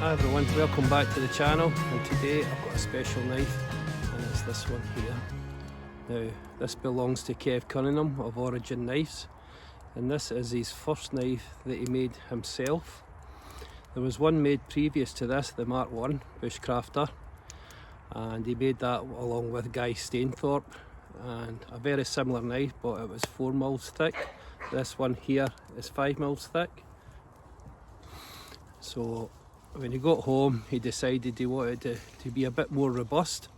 Hi everyone, welcome back to the channel, and today I've got a special knife, and it's this one here. Now this belongs to Kev Cunningham of Origin Knives, and this is his first knife that he made himself. There was one made previous to this, the Mark 1 Bushcrafter, and he made that along with Guy Stainthorpe, and a very similar knife, but it was 4mm thick. This one here is 5mm thick. So when he got home, he decided he wanted to be a bit more robust,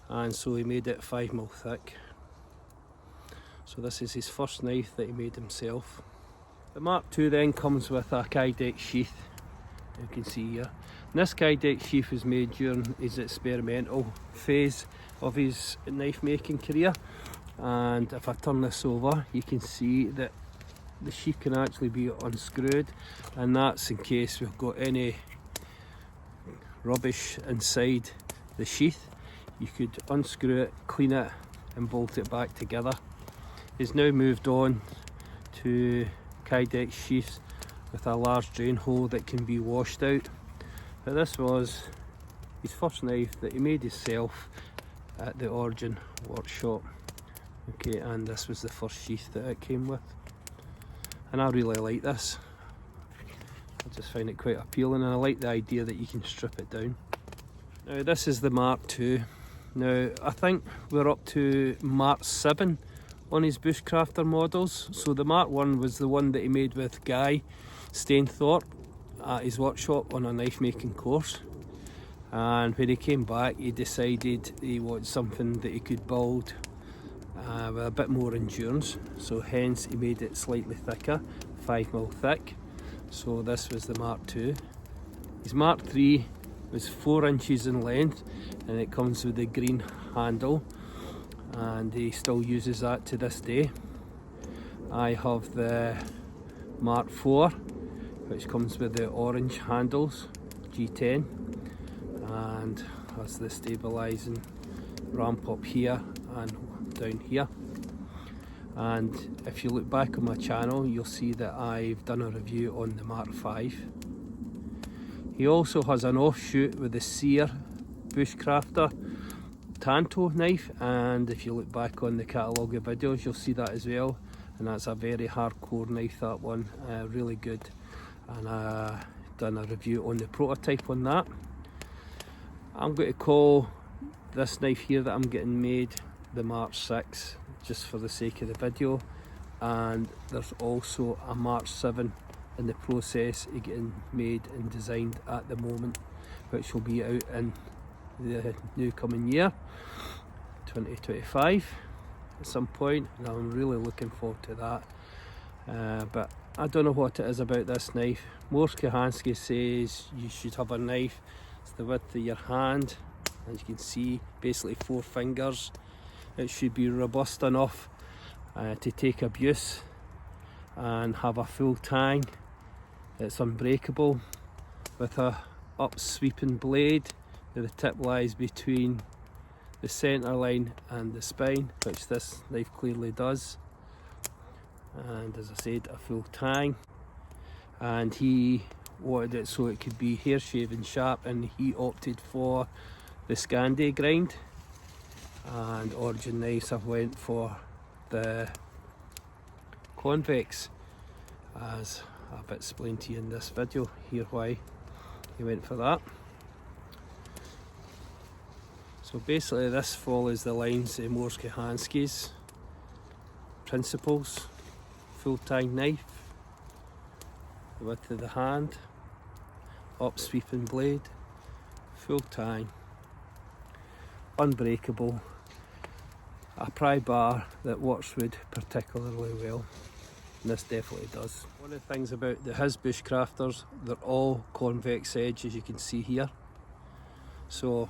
and so he made it 5mm thick. So this is his first knife that he made himself. The Mark II then comes with a Kydex sheath, you can see here. And this Kydex sheath was made during his experimental phase of his knife making career, and if I turn this over, you can see that the sheath can actually be unscrewed, and that's in case we've got any rubbish inside the sheath. You could unscrew it, clean it and bolt it back together. He's now moved on to Kydex sheaths with a large drain hole that can be washed out, but this was his first knife that he made himself at the Origin workshop. Okay, and this was the first sheath that it came with, and I really like this. I just find it quite appealing, and I like the idea that you can strip it down. Now this is the Mark II. Now I think we're up to Mark 7 on his Bushcrafter models. So the Mark 1 was the one that he made with Guy Stainthorpe at his workshop on a knife making course, and when he came back he decided he wanted something that he could build with a bit more endurance, so hence he made it slightly thicker, 5mm thick. So this was the Mark II. His Mark III was 4 inches in length, and it comes with the green handle, and he still uses that to this day. I have the Mark IV, which comes with the orange handles, G10, and has the stabilising ramp up here and down here. And if you look back on my channel, you'll see that I've done a review on the Mark V. He also has an offshoot with the Sere Bushcrafter Tanto knife, and if you look back on the catalogue of videos, you'll see that as well, and that's a very hardcore knife, that one, really good, and I've done a review on the prototype on that. I'm going to call this knife here that I'm getting made the Mark 6, just for the sake of the video, and there's also a Mark 7 in the process of getting made and designed at the moment, which will be out in the new coming year 2025 at some point, and I'm really looking forward to that. But I don't know what it is about this knife. Morsky says you should have a knife it's the width of your hand, as you can see, basically 4 fingers. It should be robust enough to take abuse and have a full tang. It's unbreakable, with a up sweeping blade where the tip lies between the centre line and the spine, which this knife clearly does. And as I said, a full tang. And he wanted it so it could be hair shaving sharp, and he opted for the Scandi grind. And Origin Knives have went for the Convex, as I've explained to you in this video here why he went for that. So basically this follows the lines of Morsky principles: full tang knife, the width of the hand, up sweeping blade, full tang, unbreakable, a pry bar that works wood particularly well, and this definitely does. One of the things about his Bushcrafters, they're all convex edge, as you can see here. So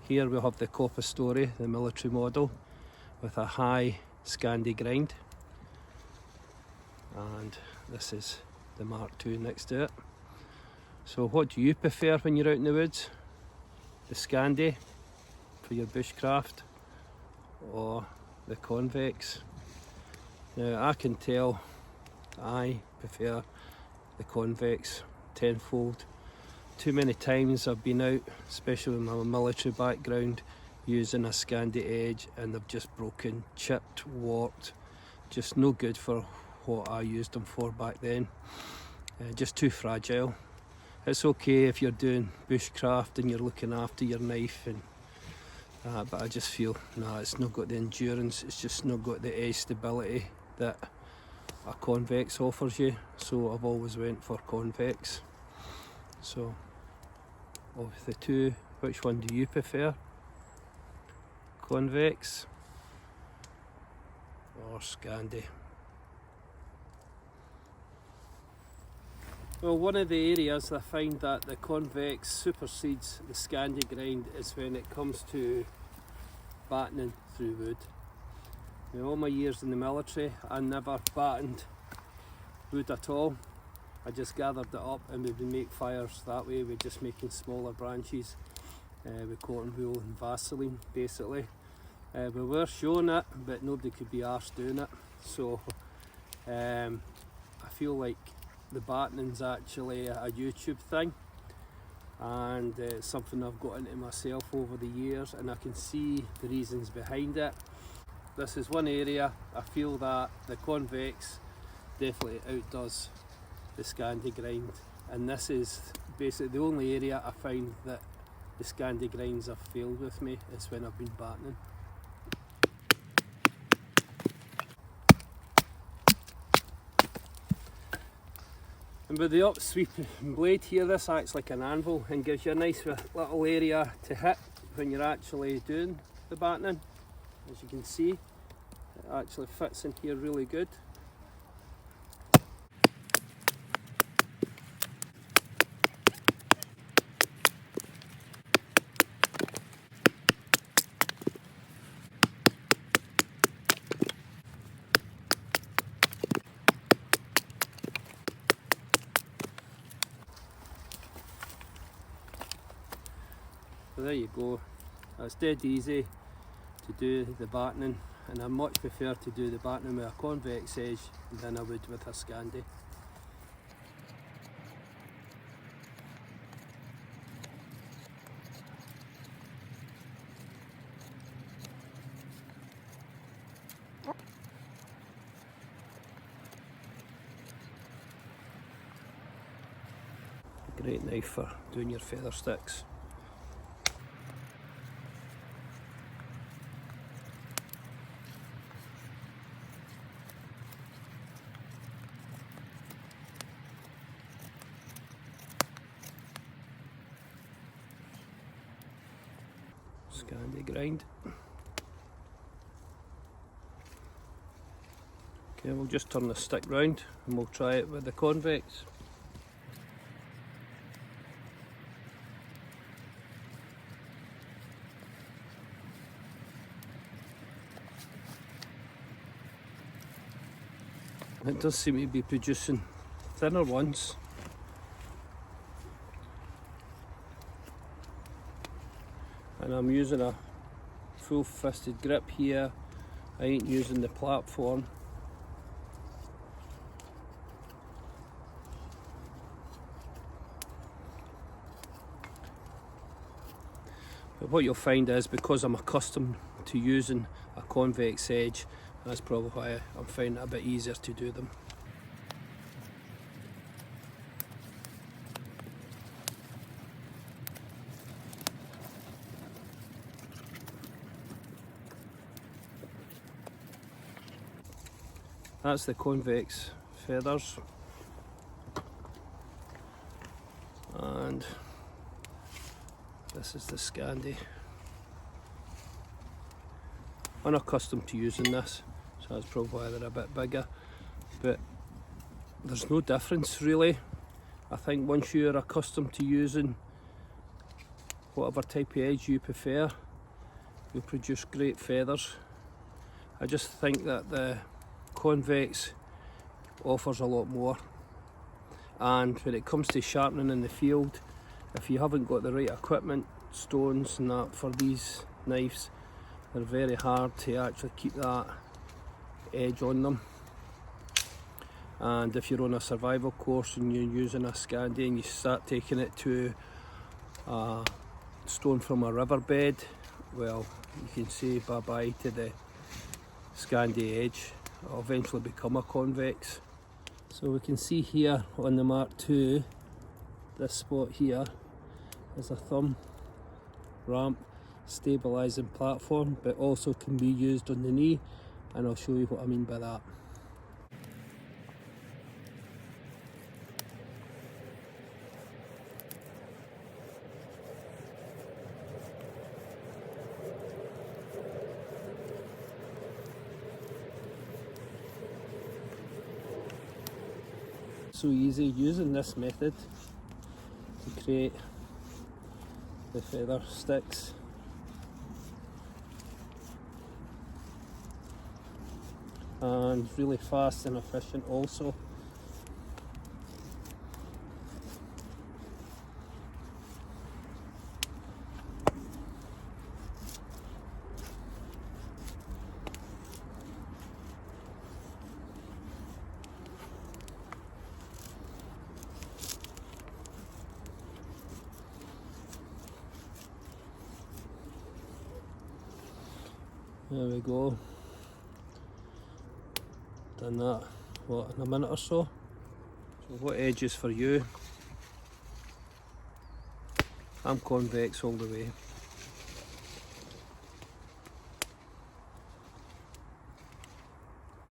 here we have the Coppa Story, the military model, with a high Scandi grind, and this is the Mark II next to it. So what do you prefer when you're out in the woods? The Scandi for your bushcraft, or the Convex? Now I can tell I prefer the Convex tenfold too many times I've been out, especially with my military background, using a Scandi edge and they've just broken, chipped, warped, just no good for what I used them for back then. Just too fragile. It's okay if you're doing bushcraft and you're looking after your knife, and but I just feel, nah, it's not got the endurance, it's just not got the edge stability that a convex offers you. So I've always went for convex. So of the two, which one do you prefer? Convex or Scandi? Well, one of the areas I find that the convex supersedes the Scandi grind is when it comes to batoning through wood. In all my years in the military, I never battened wood at all. I just gathered it up and we would make fires that way. We're just making smaller branches with cotton wool and Vaseline, basically. We were showing it, but nobody could be arsed doing it. So I feel like the batoning's actually a YouTube thing, and it's something I've got into myself over the years, and I can see the reasons behind it. This is one area I feel that the convex definitely outdoes the Scandi grind, and this is basically the only area I find that the Scandi grinds have failed with me is when I've been batoning. And with the upsweeping blade here, this acts like an anvil and gives you a nice little area to hit when you're actually doing the batoning. As you can see, it actually fits in here really good. So there you go, it's dead easy to do the batoning, and I much prefer to do the batoning with a convex edge than I would with a Scandi. A great knife for doing your feather sticks. Scandi grind. Okay, we'll just turn the stick round and we'll try it with the convex. It does seem to be producing thinner ones. And I'm using a full fisted grip here. I ain't using the platform. But what you'll find is, because I'm accustomed to using a convex edge, that's probably why I'm finding it a bit easier to do them. That's the convex feathers, and this is the Scandi. Unaccustomed to using this, so that's probably why they're a bit bigger, but there's no difference really. I think once you're accustomed to using whatever type of edge you prefer, you'll produce great feathers. I just think that the convex offers a lot more, and when it comes to sharpening in the field, if you haven't got the right equipment, stones and that for these knives, they're very hard to actually keep that edge on them. And if you're on a survival course and you're using a Scandi and you start taking it to a stone from a riverbed, well, you can say bye bye to the Scandi edge. It'll eventually become a convex. So we can see here on the Mark II, this spot here is a thumb ramp stabilising platform, but also can be used on the knee, and I'll show you what I mean by that. So easy using this method to create the feather sticks. And really fast and efficient also. There we go. Done that, what, in a minute or so? So what edge is for you? I'm convex all the way.